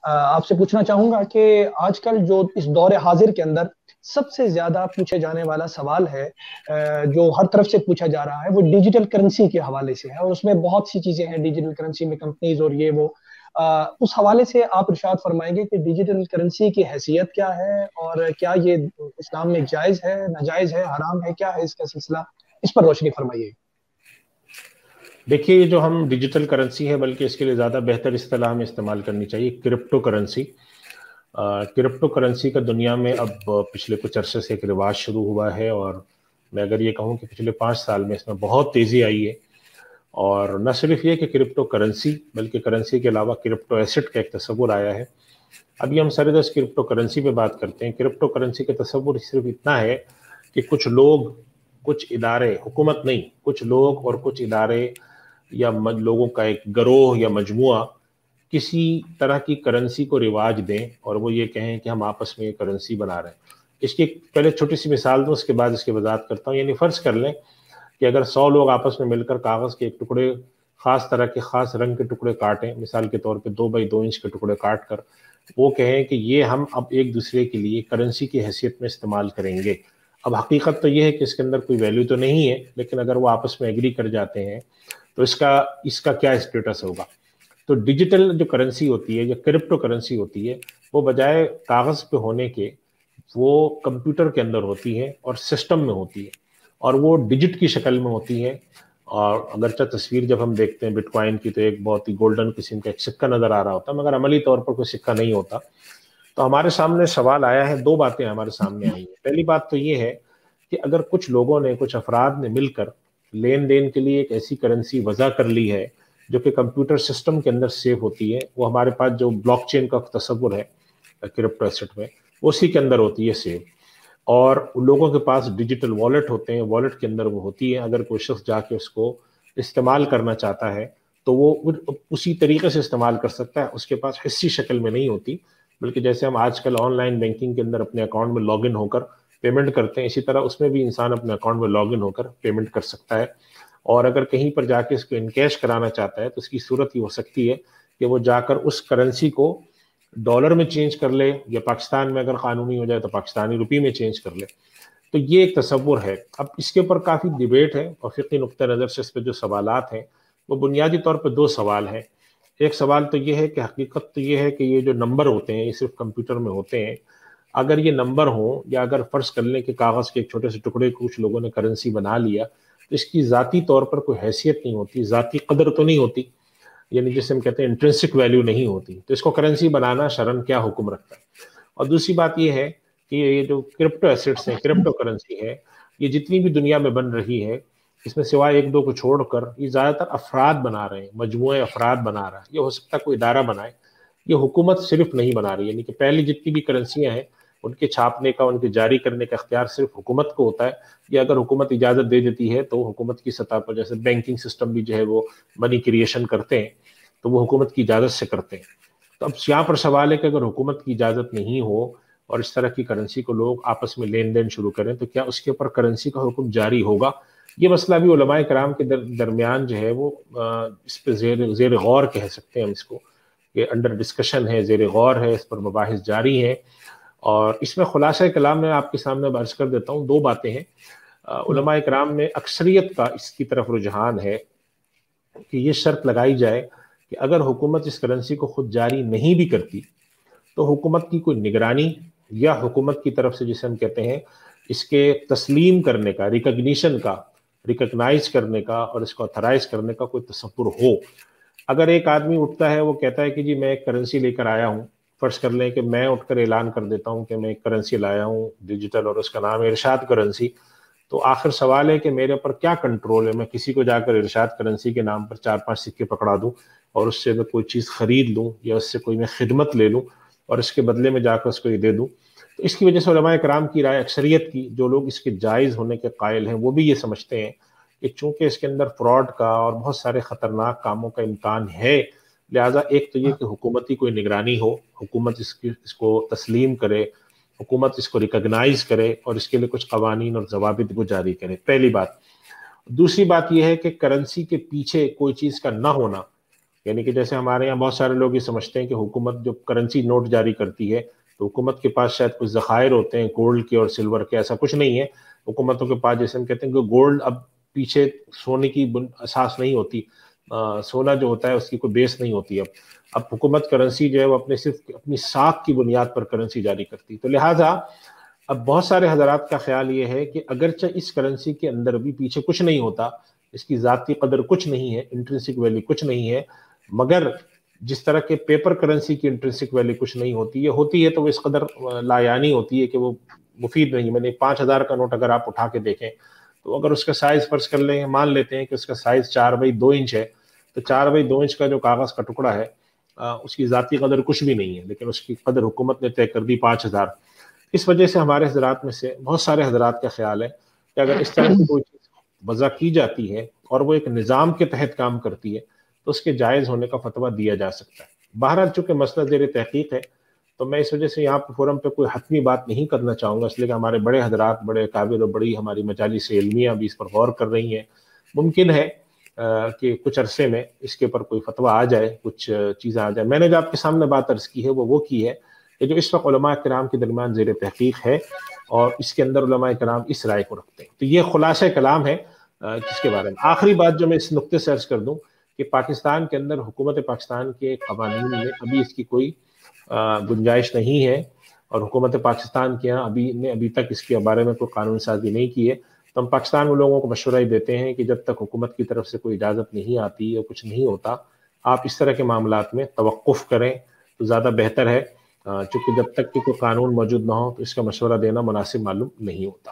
آپ سے پوچھنا چاہوں گا کہ آج کل جو اس دور حاضر کے اندر سب سے زیادہ پوچھے جانے والا سوال ہے، جو ہر طرف سے پوچھا جا رہا ہے، وہ ڈیجیٹل کرنسی کے حوالے سے ہے، اور اس میں بہت سی چیزیں ہیں ڈیجیٹل کرنسی میں، کمپنیز اور یہ وہ۔ اس حوالے سے آپ ارشاد فرمائیں گے کہ ڈیجیٹل کرنسی کی حیثیت کیا ہے، اور کیا یہ اسلام میں جائز ہے، ناجائز ہے، حرام ہے، کیا ہے اس کا سلسلہ؟ اس پر روشنی فرمائیے۔ دیکھیے، یہ جو ہم ڈیجیٹل کرنسی ہے، بلکہ اس کے لیے زیادہ بہتر اصطلاح ہمیں استعمال کرنی چاہیے، کرپٹو کرنسی۔ کرپٹو کرنسی کا دنیا میں اب پچھلے کچھ عرصے سے ایک رواج شروع ہوا ہے، اور میں اگر یہ کہوں کہ پچھلے 5 سال میں اس میں بہت تیزی آئی ہے۔ اور نہ صرف یہ کہ کرپٹو کرنسی، بلکہ کرنسی کے علاوہ کرپٹو ایسٹ کا ایک تصور آیا ہے۔ ابھی ہم سردست کرپٹو کرنسی پہ بات کرتے ہیں۔ کرپٹو کرنسی کا تصور صرف اتنا ہے کہ کچھ لوگ، کچھ ادارے، حکومت نہیں، کچھ لوگ اور کچھ ادارے یا لوگوں کا ایک گروہ یا مجموعہ کسی طرح کی کرنسی کو رواج دیں، اور وہ یہ کہیں کہ ہم آپس میں یہ کرنسی بنا رہے ہیں۔ اس کی پہلے چھوٹی سی مثال دوں، اس کے بعد اس کی وضاحت کرتا ہوں۔ یعنی فرض کر لیں کہ اگر 100 لوگ آپس میں مل کر کاغذ کے ایک ٹکڑے، خاص طرح کے خاص رنگ کے ٹکڑے کاٹیں، مثال کے طور پہ 2x2 انچ کے ٹکڑے کاٹ کر وہ کہیں کہ یہ ہم اب ایک دوسرے کے لیے کرنسی کی حیثیت میں استعمال کریں گے۔ اب حقیقت تو یہ ہے کہ اس کے اندر کوئی ویلیو تو نہیں ہے، لیکن اگر وہ آپس میں ایگری کر جاتے ہیں تو اس کا کیا اسٹیٹس ہوگا؟ تو ڈیجیٹل جو کرنسی ہوتی ہے یا کرپٹو کرنسی ہوتی ہے، وہ بجائے کاغذ پہ ہونے کے وہ کمپیوٹر کے اندر ہوتی ہے اور سسٹم میں ہوتی ہے، اور وہ ڈیجٹ کی شکل میں ہوتی ہے۔ اور اگرچہ تصویر جب ہم دیکھتے ہیں بٹ کوائن کی تو ایک بہت ہی گولڈن قسم کا ایک سکہ نظر آ رہا ہوتا ہے، مگر عملی طور پر کوئی سکہ نہیں ہوتا۔ تو ہمارے سامنے سوال آیا ہے، 2 باتیں ہمارے سامنے آئی ہیں۔ پہلی بات تو یہ ہے کہ اگر کچھ لوگوں نے، کچھ افراد نے مل کر لین دین کے لیے ایک ایسی کرنسی وضع کر لی ہے جو کہ کمپیوٹر سسٹم کے اندر سیو ہوتی ہے، وہ ہمارے پاس جو بلاک چین کا تصور ہے کرپٹو ایسٹ میں، اسی کے اندر ہوتی ہے سیو، اور لوگوں کے پاس ڈیجیٹل والیٹ ہوتے ہیں، والیٹ کے اندر وہ ہوتی ہے۔ اگر کوئی شخص جا کے اس کو استعمال کرنا چاہتا ہے تو وہ اسی طریقے سے استعمال کر سکتا ہے، اس کے پاس حصی شکل میں نہیں ہوتی، بلکہ جیسے ہم آج کل آن لائن بینکنگ کے اندر اپنے اکاؤنٹ میں لاگ ان ہو کر پیمنٹ کرتے ہیں، اسی طرح اس میں بھی انسان اپنے اکاؤنٹ میں لاگ ان ہو کر پیمنٹ کر سکتا ہے۔ اور اگر کہیں پر جا کے اس کو انکیش کرانا چاہتا ہے تو اس کی صورت یہ ہو سکتی ہے کہ وہ جا کر اس کرنسی کو ڈالر میں چینج کر لے، یا پاکستان میں اگر قانونی ہو جائے تو پاکستانی روپی میں چینج کر لے۔ تو یہ ایک تصور ہے۔ اب اس کے اوپر کافی ڈیبیٹ ہے، اور فقہی نقطہ نظر سے اس پہ جو سوالات ہیں وہ بنیادی طور پہ 2 سوال ہیں۔ ایک سوال تو یہ ہے کہ حقیقت تو یہ ہے کہ یہ جو نمبر ہوتے ہیں یہ صرف کمپیوٹر میں ہوتے ہیں۔ اگر یہ نمبر ہوں، یا اگر فرض کر لیں کہ کاغذ کے ایک چھوٹے سے ٹکڑے کو کچھ لوگوں نے کرنسی بنا لیا، تو اس کی ذاتی طور پر کوئی حیثیت نہیں ہوتی، ذاتی قدر تو نہیں ہوتی، یعنی جسے ہم کہتے ہیں انٹرنسک ویلیو نہیں ہوتی، تو اس کو کرنسی بنانا شرعاً کیا حکم رکھتا ہے؟ اور دوسری بات یہ ہے کہ یہ جو کرپٹو ایسٹس ہیں، کرپٹو کرنسی ہے، یہ جتنی بھی دنیا میں بن رہی ہے، اس میں سوائے 1-2 کو چھوڑ کر یہ زیادہ تر افراد بنا رہے ہیں، مجموعے افراد بنا رہا ہے۔ یہ ہو سکتا ہے کوئی ادارہ بنائے، یہ حکومت صرف نہیں بنا رہی۔ یعنی کہ پہلی جتنی بھی کرنسیاں ہیں ان کے چھاپنے کا، ان کے جاری کرنے کا اختیار صرف حکومت کو ہوتا ہے، یا اگر حکومت اجازت دے دیتی ہے تو حکومت کی سطح پر، جیسے بینکنگ سسٹم بھی جو ہے وہ منی کریشن کرتے ہیں تو وہ حکومت کی اجازت سے کرتے ہیں۔ تو اب یہاں پر سوال ہے کہ اگر حکومت کی اجازت نہیں ہو اور اس طرح کی کرنسی کو لوگ آپس میں لین دین شروع کریں تو کیا اس کے اوپر کرنسی کا حکم جاری ہوگا؟ یہ مسئلہ بھی علماء کرام کے درمیان جو ہے وہ اس پہ زیر غور کہہ سکتے ہیں ہم اس کو، کہ انڈر ڈسکشن ہے، زیر غور ہے، اس پر مباحث جاری ہیں۔ اور اس میں خلاصہ کلام میں آپ کے سامنے عرض کر دیتا ہوں، 2 باتیں ہیں۔ علماء کرام میں اکثریت کا اس کی طرف رجحان ہے کہ یہ شرط لگائی جائے کہ اگر حکومت اس کرنسی کو خود جاری نہیں بھی کرتی تو حکومت کی کوئی نگرانی، یا حکومت کی طرف سے جسے ہم کہتے ہیں اس کے تسلیم کرنے کا، ریکگنائز کرنے کا اور اس کو اتھرائز کرنے کا کوئی تصور ہو۔ اگر ایک آدمی اٹھتا ہے، وہ کہتا ہے کہ جی میں ایک کرنسی لے کر آیا ہوں، فرض کر لیں کہ میں اٹھ کر اعلان کر دیتا ہوں کہ میں ایک کرنسی لایا ہوں ڈیجیٹل، اور اس کا نام ہے ارشاد کرنسی، تو آخر سوال ہے کہ میرے پر کیا کنٹرول ہے؟ میں کسی کو جا کر ارشاد کرنسی کے نام پر 4-5 سکے پکڑا دوں اور اس سے میں کوئی چیز خرید لوں، یا اس سے کوئی میں خدمت لے لوں اور اس کے بدلے میں جا کر اس کو یہ دے دوں؟ تو اس کی وجہ سے علماء کرام کی رائے، اکثریت کی، جو لوگ اس کے جائز ہونے کے قائل ہیں، وہ بھی یہ سمجھتے ہیں کہ چونکہ اس کے اندر فراڈ کا اور بہت سارے خطرناک کاموں کا امکان ہے، لہٰذا ایک تو یہ کہ حکومتی کوئی نگرانی ہو، حکومت اس کو تسلیم کرے، حکومت اس کو ریکگنائز کرے اور اس کے لیے کچھ قوانین اور ضوابط کو جاری کرے، پہلی بات۔ دوسری بات یہ ہے کہ کرنسی کے پیچھے کوئی چیز کا نہ ہونا یعنی کہ جیسے ہمارے یہاں بہت سارے لوگ یہ سمجھتے ہیں کہ حکومت جو کرنسی نوٹ جاری کرتی ہے تو حکومت کے پاس شاید کچھ ذخائر ہوتے ہیں گولڈ کے اور سلور کے. ایسا کچھ نہیں ہے. حکومتوں کے پاس جیسے ہم کہتے ہیں کہ گولڈ اب پیچھے سونے کی اساس نہیں ہوتی, سونا جو ہوتا ہے اس کی کوئی بیس نہیں ہوتی. اب حکومت کرنسی جو ہے وہ صرف اپنی ساکھ کی بنیاد پر کرنسی جاری کرتی. تو لہٰذا اب بہت سارے حضرات کا خیال یہ ہے کہ اگرچہ اس کرنسی کے اندر بھی پیچھے کچھ نہیں ہوتا, اس کی ذاتی قدر کچھ نہیں ہے, انٹرنسک ویلیو کچھ نہیں ہے, مگر جس طرح کے پیپر کرنسی کی انٹرنسک ویلیو کچھ نہیں ہوتی ہے تو وہ اس قدر لایانی ہوتی ہے کہ وہ مفید نہیں. میں نے 5,000 کا نوٹ اگر آپ اٹھا کے دیکھیں تو اگر اس کا سائز فرض کر لیں, مان لیتے ہیں کہ اس کا سائز 4x2 انچ ہے, تو 4x2 انچ کا جو کاغذ کا ٹکڑا ہے اس کی ذاتی قدر کچھ بھی نہیں ہے, لیکن اس کی قدر حکومت نے طے کر دی 5,000. اس وجہ سے ہمارے حضرات میں سے بہت سارے حضرات کا خیال ہے کہ اگر اس طرح کی کوئی چیز وضع کی جاتی ہے اور وہ ایک نظام کے تحت کام کرتی ہے تو اس کے جائز ہونے کا فتویٰ دیا جا سکتا ہے. بہرحال چونکہ مسئلہ زیر تحقیق ہے تو میں اس وجہ سے یہاں فورم پہ کوئی حتمی بات نہیں کرنا چاہوں گا, اس لیے کہ ہمارے بڑے حضرات, بڑے قابل اور بڑی ہماری مجالس علمیہ بھی اس پر غور کر رہی ہیں. ممکن ہے کہ کچھ عرصے میں اس کے اوپر کوئی فتویٰ آ جائے, کچھ چیزیں آ جائیں. میں نے جو آپ کے سامنے بات عرض کی ہے وہ کی ہے کہ جو اس وقت علماء کرام کے درمیان زیر تحقیق ہے اور اس کے اندر علماء کرام اس رائے کو رکھتے ہیں. تو یہ خلاصہ کلام ہے جس کے بارے میں. آخری بات جو میں اس نقطے سے عرض کر دوں کہ پاکستان کے اندر حکومت پاکستان کے قوانین میں ابھی اس کی کوئی گنجائش نہیں ہے, اور حکومت پاکستان کے یہاں ابھی تک اس کے بارے میں کوئی قانون سازی نہیں کی ہے. تو ہم پاکستان میں لوگوں کو مشورہ ہی دیتے ہیں کہ جب تک حکومت کی طرف سے کوئی اجازت نہیں آتی یا کچھ نہیں ہوتا, آپ اس طرح کے معاملات میں توقف کریں تو زیادہ بہتر ہے, چونکہ جب تک کہ کوئی قانون موجود نہ ہو تو اس کا مشورہ دینا مناسب معلوم نہیں ہوتا.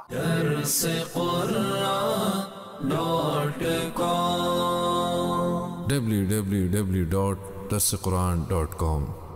www.darsequran.com